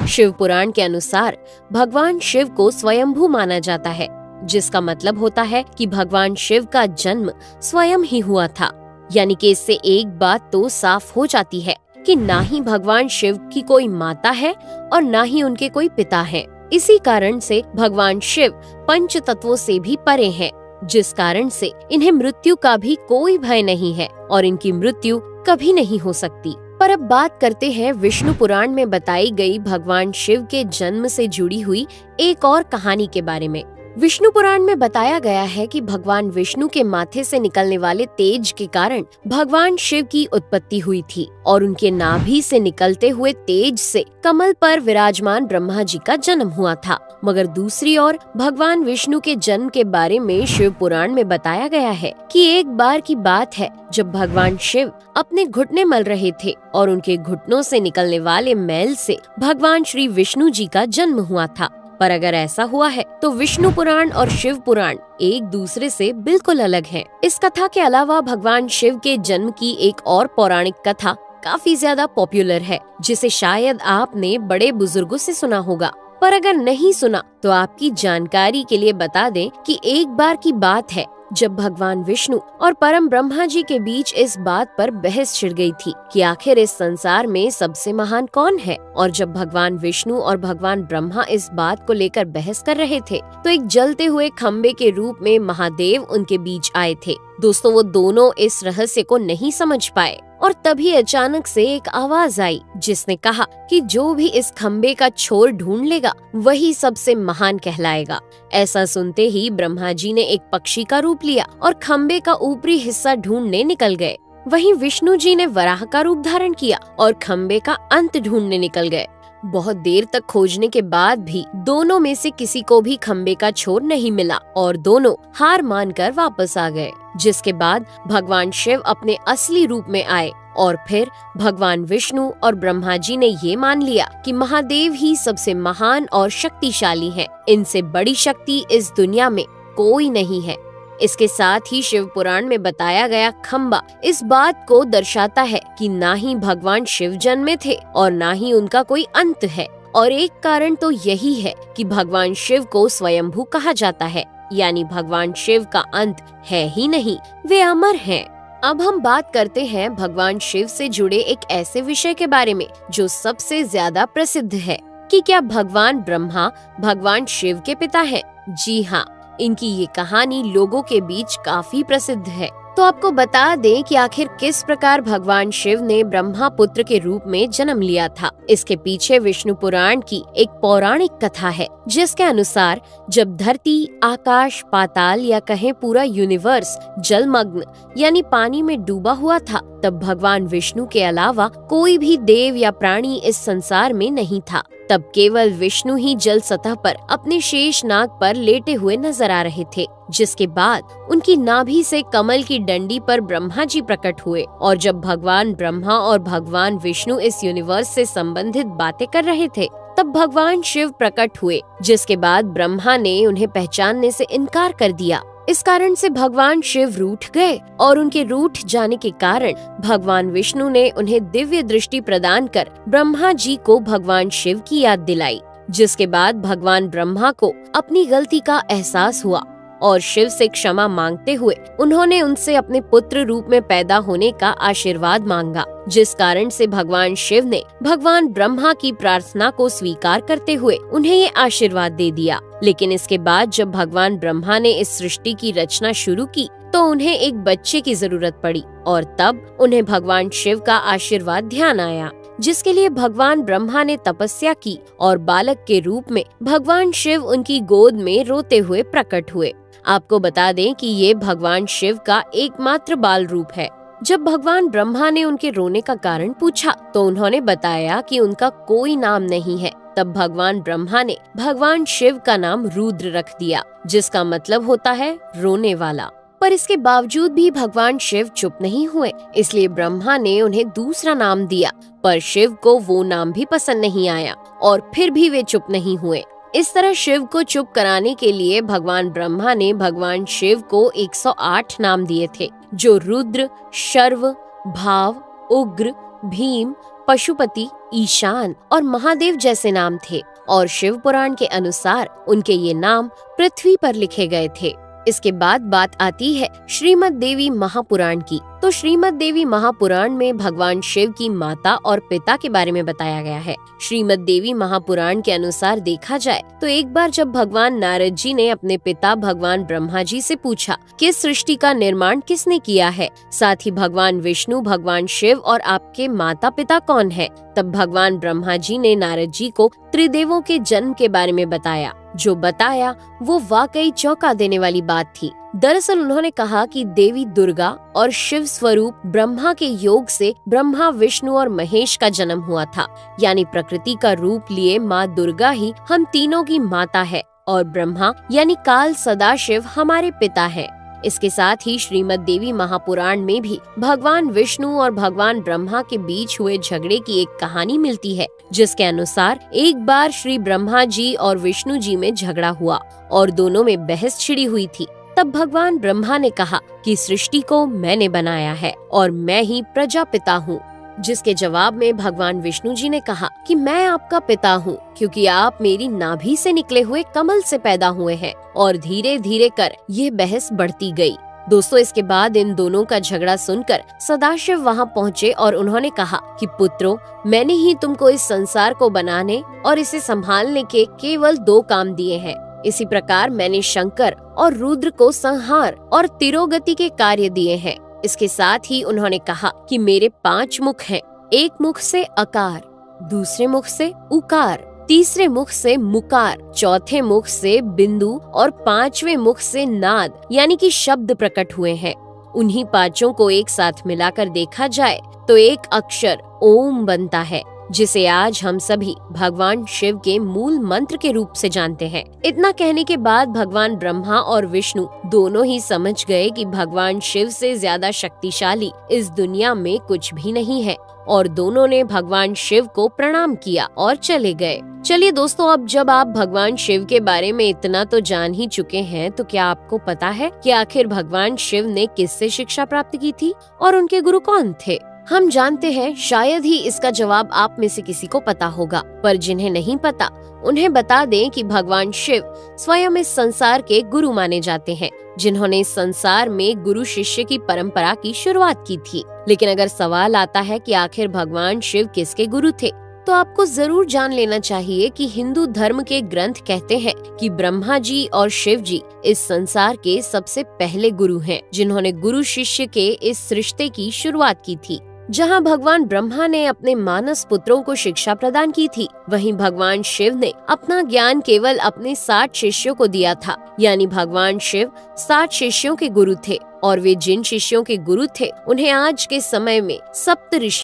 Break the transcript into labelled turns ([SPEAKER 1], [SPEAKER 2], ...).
[SPEAKER 1] शिव पुराण के अनुसार भगवान शिव को स्वयंभू माना जाता है, जिसका मतलब होता है कि भगवान शिव का जन्म स्वयं ही हुआ था। यानी कि इससे एक बात तो साफ हो जाती है कि ना ही भगवान शिव की कोई माता है और ना ही उनके कोई पिता हैं। इसी कारण से भगवान शिव पंच तत्वों से भी परे हैं, जिस कारण से इन्हें मृत्यु का भी कोई भय नहीं है और इनकी मृत्यु कभी नहीं हो सकती। पर अब बात करते हैं विष्णु पुराण में बताई गई भगवान शिव के जन्म से जुड़ी हुई एक और कहानी के बारे में। विष्णु पुराण में बताया गया है कि भगवान विष्णु के माथे से निकलने वाले तेज के कारण भगवान शिव की उत्पत्ति हुई थी और उनके नाभि से निकलते हुए तेज से कमल पर विराजमान ब्रह्मा जी का जन्म हुआ था। मगर दूसरी ओर भगवान विष्णु के जन्म के बारे में शिव पुराण में बताया गया है कि एक बार की बात है जब भगवान शिव अपने घुटने मल रहे थे और उनके घुटनों से निकलने वाले मैल से भगवान श्री विष्णु जी का जन्म हुआ था। पर अगर ऐसा हुआ है तो विष्णु पुराण और शिव पुराण एक दूसरे से बिल्कुल अलग हैं। इस कथा के अलावा भगवान शिव के जन्म की एक और पौराणिक कथा काफी ज्यादा पॉपुलर है, जिसे शायद आपने बड़े बुजुर्गों से सुना होगा। पर अगर नहीं सुना तो आपकी जानकारी के लिए बता दें कि एक बार की बात है जब भगवान विष्णु और परम ब्रह्मा जी के बीच इस बात पर बहस छिड़ गई थी कि आखिर इस संसार में सबसे महान कौन है। और जब भगवान विष्णु और भगवान ब्रह्मा इस बात को लेकर बहस कर रहे थे तो एक जलते हुए खम्बे के रूप में महादेव उनके बीच आए थे। दोस्तों, वो दोनों इस रहस्य को नहीं समझ पाए और तभी अचानक से एक आवाज आई जिसने कहा कि जो भी इस खम्बे का छोर ढूंढ लेगा वही सबसे महान कहलाएगा। ऐसा सुनते ही ब्रह्मा जी ने एक पक्षी का रूप लिया और खम्बे का ऊपरी हिस्सा ढूंढने निकल गए। वहीं विष्णु जी ने वराह का रूप धारण किया और खम्बे का अंत ढूंढने निकल गए। बहुत देर तक खोजने के बाद भी दोनों में से किसी को भी खम्बे का छोर नहीं मिला और दोनों हार मानकर वापस आ गए। जिसके बाद भगवान शिव अपने असली रूप में आए और फिर भगवान विष्णु और ब्रह्मा जी ने ये मान लिया कि महादेव ही सबसे महान और शक्तिशाली हैं। इनसे बड़ी शक्ति इस दुनिया में कोई नहीं है। इसके साथ ही शिव पुराण में बताया गया खम्बा इस बात को दर्शाता है कि ना ही भगवान शिव जन्मे थे और ना ही उनका कोई अंत है। और एक कारण तो यही है कि भगवान शिव को स्वयंभू कहा जाता है, यानी भगवान शिव का अंत है ही नहीं, वे अमर हैं। अब हम बात करते हैं भगवान शिव से जुड़े एक ऐसे विषय के बारे में जो सबसे ज्यादा प्रसिद्ध है कि क्या भगवान ब्रह्मा भगवान शिव के पिता हैं? जी हाँ, इनकी ये कहानी लोगों के बीच काफी प्रसिद्ध है। तो आपको बता दें कि आखिर किस प्रकार भगवान शिव ने ब्रह्मा पुत्र के रूप में जन्म लिया था। इसके पीछे विष्णु पुराण की एक पौराणिक कथा है, जिसके अनुसार जब धरती, आकाश, पाताल या कहें पूरा यूनिवर्स जलमग्न यानी पानी में डूबा हुआ था, तब भगवान विष्णु के अलावा कोई भी देव या प्राणी इस संसार में नहीं था। तब केवल विष्णु ही जल सतह पर अपने शेष नाग पर लेटे हुए नजर आ रहे थे। जिसके बाद उनकी नाभि से कमल की डंडी पर ब्रह्मा जी प्रकट हुए और जब भगवान ब्रह्मा और भगवान विष्णु इस यूनिवर्स से संबंधित बातें कर रहे थे तब भगवान शिव प्रकट हुए, जिसके बाद ब्रह्मा ने उन्हें पहचानने से इनकार कर दिया। इस कारण से भगवान शिव रूठ गए और उनके रूठ जाने के कारण भगवान विष्णु ने उन्हें दिव्य दृष्टि प्रदान कर ब्रह्मा जी को भगवान शिव की याद दिलाई। जिसके बाद भगवान ब्रह्मा को अपनी गलती का एहसास हुआ और शिव से क्षमा मांगते हुए उन्होंने उनसे अपने पुत्र रूप में पैदा होने का आशीर्वाद मांगा। जिस कारण से भगवान शिव ने भगवान ब्रह्मा की प्रार्थना को स्वीकार करते हुए उन्हें ये आशीर्वाद दे दिया। लेकिन इसके बाद जब भगवान ब्रह्मा ने इस सृष्टि की रचना शुरू की तो उन्हें एक बच्चे की जरूरत पड़ी और तब उन्हें भगवान शिव का आशीर्वाद ध्यान आया, जिसके लिए भगवान ब्रह्मा ने तपस्या की और बालक के रूप में भगवान शिव उनकी गोद में रोते हुए प्रकट हुए। आपको बता दें कि ये भगवान शिव का एकमात्र बाल रूप है। जब भगवान ब्रह्मा ने उनके रोने का कारण पूछा तो उन्होंने बताया कि उनका कोई नाम नहीं है। तब भगवान ब्रह्मा ने भगवान शिव का नाम रुद्र रख दिया, जिसका मतलब होता है रोने वाला। पर इसके बावजूद भी भगवान शिव चुप नहीं हुए, इसलिए ब्रह्मा ने उन्हें दूसरा नाम दिया। पर शिव को वो नाम भी पसंद नहीं आया और फिर भी वे चुप नहीं हुए। इस तरह शिव को चुप कराने के लिए भगवान ब्रह्मा ने भगवान शिव को 108 नाम दिए थे, जो रुद्र, शर्व, भाव, उग्र, भीम, पशुपति, ईशान और महादेव जैसे नाम थे और शिव पुराण के अनुसार उनके ये नाम पृथ्वी पर लिखे गए थे। इसके बाद बात आती है श्रीमद् देवी महापुराण की। तो श्रीमद् देवी महापुराण में भगवान शिव की माता और पिता के बारे में बताया गया है। श्रीमद् देवी महापुराण के अनुसार देखा जाए तो एक बार जब भगवान नारद जी ने अपने पिता भगवान ब्रह्मा जी से पूछा कि सृष्टि का निर्माण किसने किया है, साथ ही भगवान विष्णु, भगवान शिव और आपके माता पिता कौन है, तब भगवान ब्रह्मा जी ने नारद जी को त्रिदेवों के जन्म के बारे में बताया। जो बताया वो वाकई चौंका देने वाली बात थी। दरअसल उन्होंने कहा कि देवी दुर्गा और शिव स्वरूप ब्रह्मा के योग से ब्रह्मा, विष्णु और महेश का जन्म हुआ था। यानी प्रकृति का रूप लिए माँ दुर्गा ही हम तीनों की माता है और ब्रह्मा यानी काल सदाशिव हमारे पिता है। इसके साथ ही श्रीमद् देवी महापुराण में भी भगवान विष्णु और भगवान ब्रह्मा के बीच हुए झगड़े की एक कहानी मिलती है, जिसके अनुसार एक बार श्री ब्रह्मा जी और विष्णु जी में झगड़ा हुआ और दोनों में बहस छिड़ी हुई थी। तब भगवान ब्रह्मा ने कहा कि सृष्टि को मैंने बनाया है और मैं ही प्रजापिता हूँ, जिसके जवाब में भगवान विष्णु जी ने कहा कि मैं आपका पिता हूँ क्योंकि आप मेरी नाभि से निकले हुए कमल से पैदा हुए हैं। और धीरे धीरे कर ये बहस बढ़ती गई। दोस्तों, इसके बाद इन दोनों का झगड़ा सुनकर सदाशिव वहाँ पहुँचे और उन्होंने कहा कि पुत्रों, मैंने ही तुमको इस संसार को बनाने और इसे संभालने के केवल 2 काम दिए हैं। इसी प्रकार मैंने शंकर और रुद्र को संहार और तिरोगति के कार्य दिए हैं। इसके साथ ही उन्होंने कहा कि मेरे 5 मुख हैं। एक मुख से अकार, दूसरे मुख से उकार, तीसरे मुख से मुकार, चौथे मुख से बिंदु और 5वें मुख से नाद यानी कि शब्द प्रकट हुए हैं। उन्हीं 5 को एक साथ मिलाकर देखा जाए तो एक अक्षर ओम बनता है, जिसे आज हम सभी भगवान शिव के मूल मंत्र के रूप से जानते हैं। इतना कहने के बाद भगवान ब्रह्मा और विष्णु दोनों ही समझ गए कि भगवान शिव से ज्यादा शक्तिशाली इस दुनिया में कुछ भी नहीं है और दोनों ने भगवान शिव को प्रणाम किया और चले गए। चलिए दोस्तों, अब जब आप भगवान शिव के बारे में इतना तो जान ही चुके हैं, तो क्या आपको पता है कि आखिर भगवान शिव ने किससे शिक्षा प्राप्त की थी और उनके गुरु कौन थे? हम जानते हैं शायद ही इसका जवाब आप में से किसी को पता होगा, पर जिन्हें नहीं पता उन्हें बता दें कि भगवान शिव स्वयं इस संसार के गुरु माने जाते हैं, जिन्होंने इस संसार में गुरु शिष्य की परंपरा की शुरुआत की थी। लेकिन अगर सवाल आता है कि आखिर भगवान शिव किसके गुरु थे, तो आपको जरूर जान लेना चाहिए कि हिंदू धर्म के ग्रंथ कहते हैं कि ब्रह्मा जी और शिव जी इस संसार के सबसे पहले गुरु हैं, जिन्होंने गुरु शिष्य के इस रिश्ते की शुरुआत की थी। जहां भगवान ब्रह्मा ने अपने मानस पुत्रों को शिक्षा प्रदान की थी, वहीं भगवान शिव ने अपना ज्ञान केवल अपने 60 शिष्यों को दिया था। यानी भगवान शिव 60 शिष्यों के गुरु थे और वे जिन शिष्यों के गुरु थे उन्हें आज के समय में सप्त ऋषि